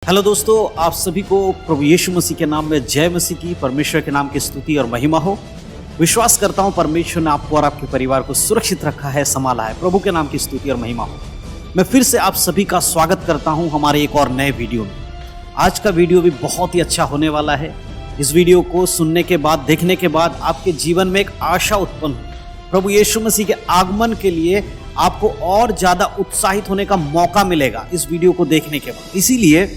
Hello दोस्तों, आप सभी को प्रभु यीशु मसीह के नाम में जय मसीह की। परमेश्वर के नाम की स्तुति और महिमा हो। विश्वास करता हूं परमेश्वर ने आपको और आपके परिवार को सुरक्षित रखा है, संभाला है। प्रभु के नाम की स्तुति और महिमा हो। मैं फिर से आप सभी का स्वागत करता हूं हमारे एक और नए वीडियो में। आज का वीडियो भी बहुत ही अच्छा होने वाला है। इस वीडियो को सुनने के बाद, देखने के बाद आपके जीवन में एक आशा उत्पन्न हो। प्रभु यीशु मसीह के आगमन के लिए आपको और ज्यादा उत्साहित होने का मौका मिलेगा इस वीडियो को देखने के बाद। इसीलिए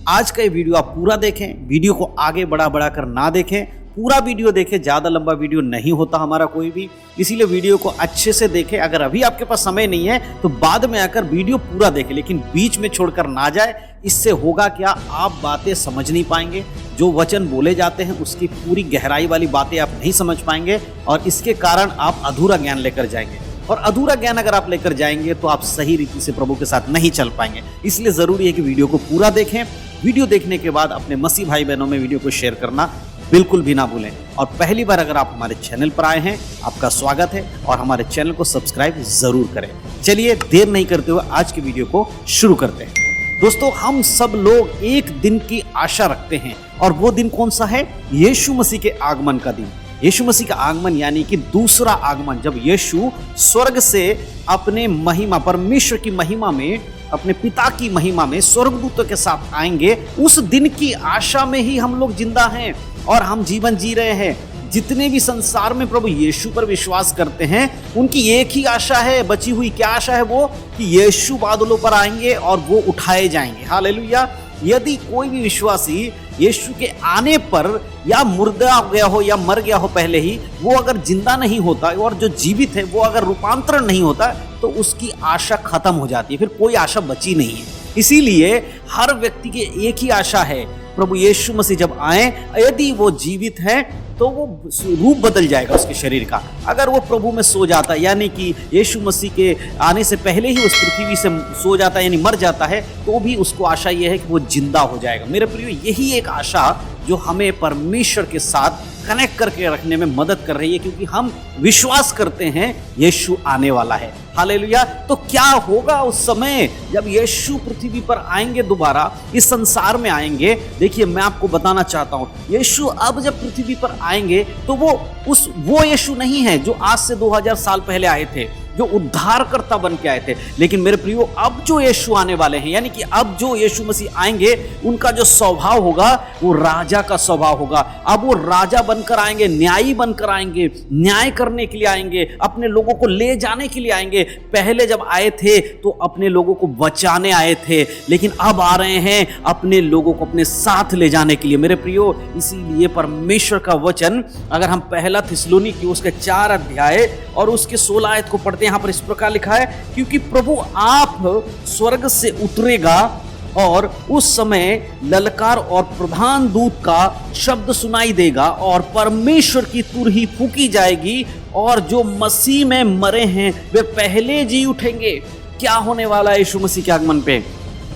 आज का ये वीडियो आप पूरा देखें। वीडियो को आगे बढ़ा कर ना देखें, पूरा वीडियो देखें। ज़्यादा लंबा वीडियो नहीं होता हमारा कोई भी, इसीलिए वीडियो को अच्छे से देखें। अगर अभी आपके पास समय नहीं है तो बाद में आकर वीडियो पूरा देखें, लेकिन बीच में छोड़कर ना जाए। इससे होगा क्या, आप बातें समझ नहीं पाएंगे। जो वचन बोले जाते हैं उसकी पूरी गहराई वाली बातें आप नहीं समझ पाएंगे और इसके कारण आप अधूरा ज्ञान लेकर जाएंगे। और अधूरा ज्ञान अगर आप लेकर जाएंगे तो आप सही रीति से प्रभु के साथ नहीं चल पाएंगे। इसलिए ज़रूरी है कि वीडियो को पूरा देखें। वीडियो देखने के बाद अपने मसीह भाई बहनों में वीडियो को शेयर करना बिल्कुल भी ना भूलें। और पहली बार अगर आप हमारे चैनल पर आए हैं, आपका स्वागत है और हमारे चैनल को सब्सक्राइब जरूर करें। चलिए देर नहीं करते हुए आज की वीडियो को शुरू करते हैं। दोस्तों, हम सब लोग एक दिन की आशा रखते हैं और वो दिन कौन सा है? यीशु मसीह के आगमन का दिन। यीशु मसीह का आगमन यानी कि दूसरा आगमन, जब यीशु स्वर्ग से अपने महिमा, परमेश्वर की महिमा में, अपने पिता की महिमा में स्वर्गदूतों के साथ आएंगे। उस दिन की आशा में ही हम लोग जिंदा हैं और हम जीवन जी रहे हैं। जितने भी संसार में प्रभु यीशु पर विश्वास करते हैं उनकी एक ही आशा है, बची हुई क्या आशा है वो? कि यीशु बादलों पर आएंगे और वो उठाए जाएंगे। हालेलुया। यदि कोई भी विश्वासी यीशु के आने पर या मुर्दा हो गया हो या मर गया हो पहले ही, वो अगर जिंदा नहीं होता और जो जीवित है वो अगर रूपांतरण नहीं होता तो उसकी आशा खत्म हो जाती है, फिर कोई आशा बची नहीं है। इसीलिए हर व्यक्ति की एक ही आशा है, प्रभु यीशु मसीह जब आए, यदि वो जीवित है तो वो रूप बदल जाएगा उसके शरीर का। अगर वो प्रभु में सो जाता है, यानी कि यीशु मसीह के आने से पहले ही उस पृथ्वी से सो जाता है, यानी मर जाता है, तो भी उसको आशा ये है कि वो जिंदा हो जाएगा। मेरे प्रियो, यही एक आशा जो हमें परमेश्वर के साथ कनेक्ट करके रखने में मदद कर रही है, क्योंकि हम विश्वास करते हैं यीशु आने वाला है। हालेलुया। तो क्या होगा उस समय जब यीशु पृथ्वी पर आएंगे, दोबारा इस संसार में आएंगे? देखिए, मैं आपको बताना चाहता हूं, यीशु अब जब पृथ्वी पर आएंगे तो वो यीशु नहीं है जो आज से 2000 साल पहले आए थे, जो उद्धारकर्ता बन के आए थे। लेकिन मेरे प्रियो, अब जो यीशु आने वाले हैं, यानी कि अब जो यीशु मसीह आएंगे, उनका जो स्वभाव होगा वो राजा का स्वभाव होगा। अब वो राजा बनकर आएंगे, न्यायी बनकर आएंगे, न्याय करने के लिए आएंगे, अपने लोगों को ले जाने के लिए आएंगे। पहले जब आए थे तो अपने लोगों को बचाने आए थे, लेकिन अब आ रहे हैं अपने लोगों को अपने साथ ले जाने के लिए। मेरे प्रियो, इसीलिए परमेश्वर का वचन, अगर हम पहला थिस्सलुनीकी उसके 4 अध्याय और उसके 16 आयत को पढ़ते, यहाँ पर इस प्रकार लिखा है, क्योंकि प्रभु आप स्वर्ग से उतरेगा और उस समय ललकार और प्रधान दूत का शब्द सुनाई देगा और परमेश्वर की तुरही फूंकी जाएगी और जो मसीह में मरे हैं वे पहले जी उठेंगे। क्या होने वाला है यीशु मसीह के आगमन पे?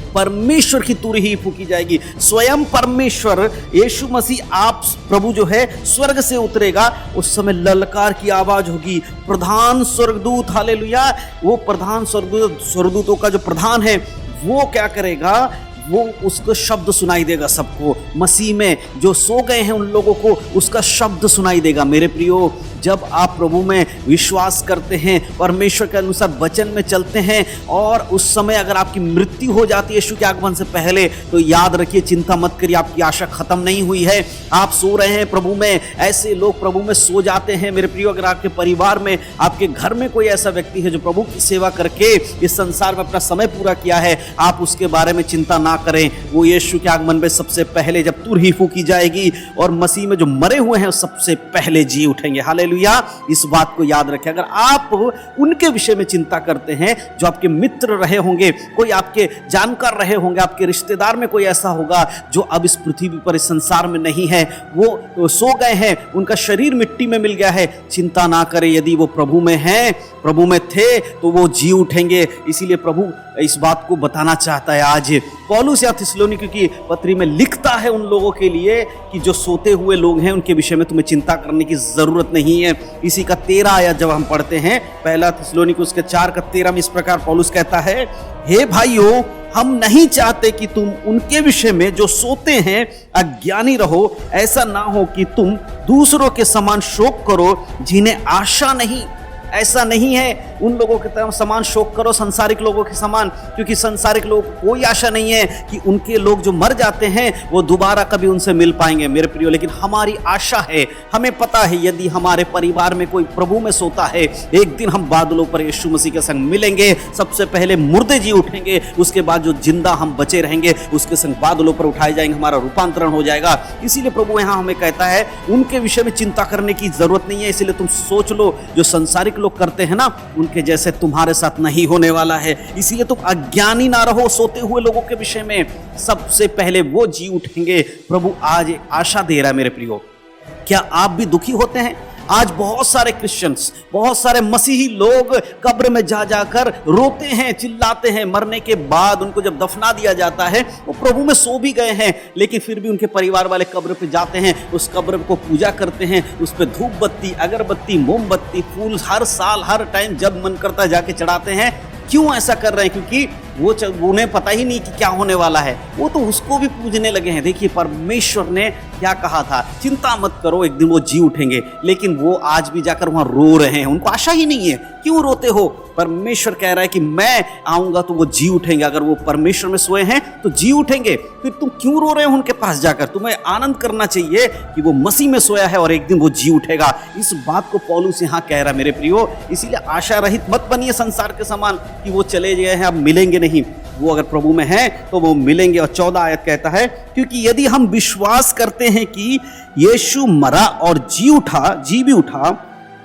परमेश्वर की तुरही फूंकी जाएगी। स्वयं परमेश्वर यीशु मसीह आप प्रभु जो है स्वर्ग से उतरेगा। उस समय ललकार की आवाज होगी। प्रधान स्वर्गदूत, हालेलुया, वो प्रधान स्वर्गदूतों का जो प्रधान है वो क्या करेगा? वो उसको शब्द सुनाई देगा सबको। मसीह में जो सो गए हैं उन लोगों को उसका शब्द सुनाई देगा। मेरे प्रियो, जब आप प्रभु में विश्वास करते हैं, परमेश्वर के अनुसार वचन में चलते हैं और उस समय अगर आपकी मृत्यु हो जाती है यीशु के आगमन से पहले, तो याद रखिए, चिंता मत करिए, आपकी आशा खत्म नहीं हुई है। आप सो रहे हैं प्रभु में। ऐसे लोग प्रभु में सो जाते हैं। मेरे प्रियो, अगर आपके परिवार में, आपके घर में कोई ऐसा व्यक्ति है जो प्रभु की सेवा करके इस संसार में अपना समय पूरा किया है, आप उसके बारे में चिंता ना करें। वो यीशु के आगमन में सबसे पहले जब तुरही फूंकी जाएगी और मसीह में जो मरे हुए हैं सबसे पहले जी उठेंगे। हालेलुया। इस बात को याद रखें। अगर आप उनके विषय में चिंता करते हैं जो आपके मित्र रहे होंगे, कोई आपके जानकार रहे होंगे, आपके रिश्तेदार में कोई ऐसा होगा जो अब इस पृथ्वी पर, इस संसार में नहीं है, वो सो गए हैं, उनका शरीर मिट्टी में मिल गया है, चिंता ना करें। यदि वो प्रभु में हैं, प्रभु में थे, तो वो जी उठेंगे। इसीलिए प्रभु इस बात को बताना चाहता है। आज पौलुस या थिस्सलुनीकी की पत्री में लिखता है उन लोगों के लिए कि जो सोते हुए लोग हैं उनके विषय में तुम्हें चिंता करने की जरूरत नहीं है। इसी का 13 आयत जब हम पढ़ते हैं, पहला थिस्सलुनीकी उसके 4 का 13 में इस प्रकार पौलुस कहता है, हे भाइयों, हम नहीं चाहते कि तुम उनके विषय में जो सोते हैं अज्ञानी रहो। ऐसा ना हो कि तुम दूसरों के समान शोक करो जिन्हें आशा नहीं। ऐसा नहीं है उन लोगों के तरह समान शोक करो संसारिक लोगों के समान, क्योंकि संसारिक लोग कोई आशा नहीं है कि उनके लोग जो मर जाते हैं वो दोबारा कभी उनसे मिल पाएंगे मेरे प्रियो। लेकिन हमारी आशा है, हमें पता है यदि हमारे परिवार में कोई प्रभु में सोता है, एक दिन हम बादलों पर यीशु मसीह के संग मिलेंगे। सबसे पहले मुर्दे जी उठेंगे, उसके बाद जो जिंदा हम बचे रहेंगे उसके संग बादलों पर उठाए जाएंगे, हमारा रूपांतरण हो जाएगा। इसीलिए प्रभु यहाँ हमें कहता है उनके विषय में चिंता करने की जरूरत नहीं है। इसीलिए तुम सोच लो जो संसारिक लोग करते हैं ना उनके जैसे तुम्हारे साथ नहीं होने वाला है। इसीलिए तुम अज्ञानी ना रहो सोते हुए लोगों के विषय में, सबसे पहले वो जी उठेंगे। प्रभु आज एक आशा दे रहा है मेरे प्रियो। क्या आप भी दुखी होते हैं? आज बहुत सारे क्रिश्चियंस, बहुत सारे मसीही लोग कब्र में जा जाकर रोते हैं, चिल्लाते हैं। मरने के बाद उनको जब दफना दिया जाता है वो प्रभु में सो भी गए हैं, लेकिन फिर भी उनके परिवार वाले कब्र पे जाते हैं, उस कब्र को पूजा करते हैं, उस पर धूप बत्ती, अगरबत्ती, मोमबत्ती, फूल हर साल हर टाइम जब मन करता है जाके चढ़ाते हैं। क्यों ऐसा कर रहे हैं? क्योंकि उन्हें पता ही नहीं कि क्या होने वाला है, वो तो उसको भी पूजने लगे हैं। देखिए परमेश्वर ने क्या कहा था, चिंता मत करो एक दिन वो जी उठेंगे, लेकिन वो आज भी जाकर वहां रो रहे हैं, उनको आशा ही नहीं है। क्यों रोते हो? परमेश्वर कह रहा है कि मैं आऊंगा तो वो जी उठेंगे। अगर वो परमेश्वर में सोए हैं तो जी उठेंगे, फिर तुम क्यों रो रहे हो उनके पास जाकर? तुम्हें आनंद करना चाहिए कि वो मसीह में सोया है और एक दिन वो जी उठेगा। इस बात को पौलुस यहाँ कह रहा है मेरे प्रियो। इसीलिए आशा रहित मत बनिए संसार के समान कि वो चले गए हैं अब मिलेंगे नहीं। वो अगर प्रभु में है तो वो मिलेंगे। और 14 आयत कहता है, क्योंकि यदि हम विश्वास करते हैं कि यीशु मरा और जी भी उठा,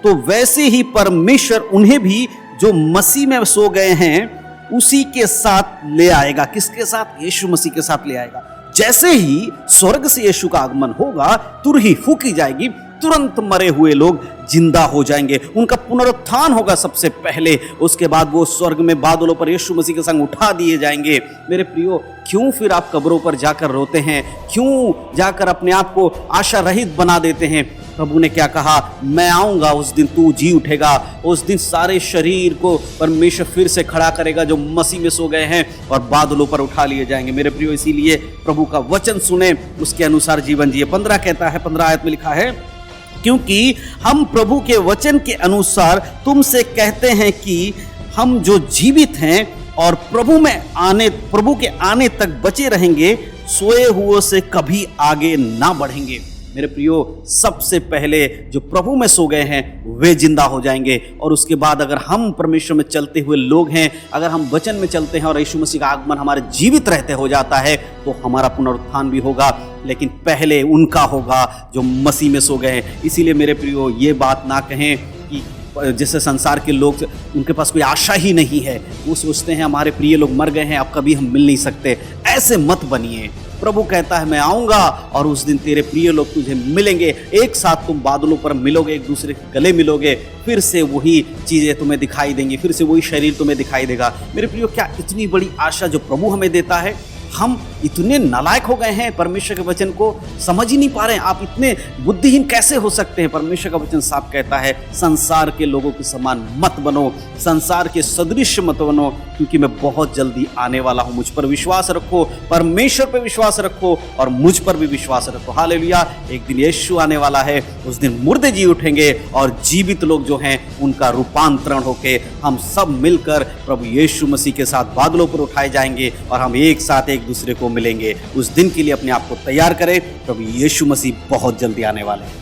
तो वैसे ही परमेश्वर उन्हें भी जो मसीह में सो गए हैं उसी के साथ ले आएगा। किसके साथ? यीशु मसीह के साथ ले आएगा। जैसे ही स्वर्ग से यीशु का आगमन होगा, तुरही फूकी जाएगी, तुरंत मरे हुए लोग जिंदा हो जाएंगे, उनका पुनरुत्थान होगा सबसे पहले। उसके बाद वो स्वर्ग में बादलों पर यीशु मसीह के संग उठा दिए जाएंगे। मेरे प्रियो, क्यों फिर आप कब्रों पर जाकर रोते हैं? क्यों जाकर अपने आप को आशा रहित बना देते हैं? प्रभु ने क्या कहा? मैं आऊंगा, उस दिन तू जी उठेगा। उस दिन सारे शरीर को परमेश्वर फिर से खड़ा करेगा जो मसीह में सो गए हैं, और बादलों पर उठा लिए जाएंगे। मेरे प्रियो, इसीलिए प्रभु का वचन सुने, उसके अनुसार जीवन जिए। 15 कहता है, 15 आयत में लिखा है, क्योंकि हम प्रभु के वचन के अनुसार तुमसे कहते हैं कि हम जो जीवित हैं और प्रभु के आने तक बचे रहेंगे, सोए हुओं से कभी आगे ना बढ़ेंगे। मेरे प्रियो, सबसे पहले जो प्रभु में सो गए हैं वे जिंदा हो जाएंगे। और उसके बाद अगर हम परमेश्वर में चलते हुए लोग हैं, अगर हम वचन में चलते हैं और यीशु मसीह का आगमन हमारे जीवित रहते हो जाता है, तो हमारा पुनरुत्थान भी होगा। लेकिन पहले उनका होगा जो मसीह में सो गए हैं। इसीलिए मेरे प्रियो, ये बात ना कहें कि जैसे संसार के लोग, उनके पास कोई आशा ही नहीं है, वो सोचते हैं हमारे प्रिय लोग मर गए हैं, अब कभी हम मिल नहीं सकते। ऐसे मत बनिए। प्रभु कहता है मैं आऊंगा और उस दिन तेरे प्रिय लोग तुझे मिलेंगे, एक साथ तुम बादलों पर मिलोगे, एक दूसरे के गले मिलोगे, फिर से वही चीजें तुम्हें दिखाई देंगी, फिर से वही शरीर तुम्हें दिखाई देगा। मेरे प्रियो, क्या इतनी बड़ी आशा जो प्रभु हमें देता है। हम इतने नालायक हो गए हैं, परमेश्वर के वचन को समझ ही नहीं पा रहे हैं। आप इतने बुद्धिहीन कैसे हो सकते हैं? परमेश्वर का वचन साफ कहता है, संसार के लोगों के समान मत बनो, संसार के सदृश मत बनो, क्योंकि मैं बहुत जल्दी आने वाला हूं। मुझ पर विश्वास रखो, परमेश्वर पर विश्वास रखो और मुझ पर भी विश्वास रखो। हालेलुया। एक दिन यीशु आने वाला है, उस दिन मुर्दे जी उठेंगे और जीवित लोग जो हैं उनका रूपांतरण होके हम सब मिलकर प्रभु यीशु मसीह के साथ बादलों पर उठाए जाएंगे और हम एक साथ एक दूसरे को मिलेंगे। उस दिन के लिए अपने आप को तैयार करें। प्रभु यीशु मसीह बहुत जल्दी आने वाले हैं।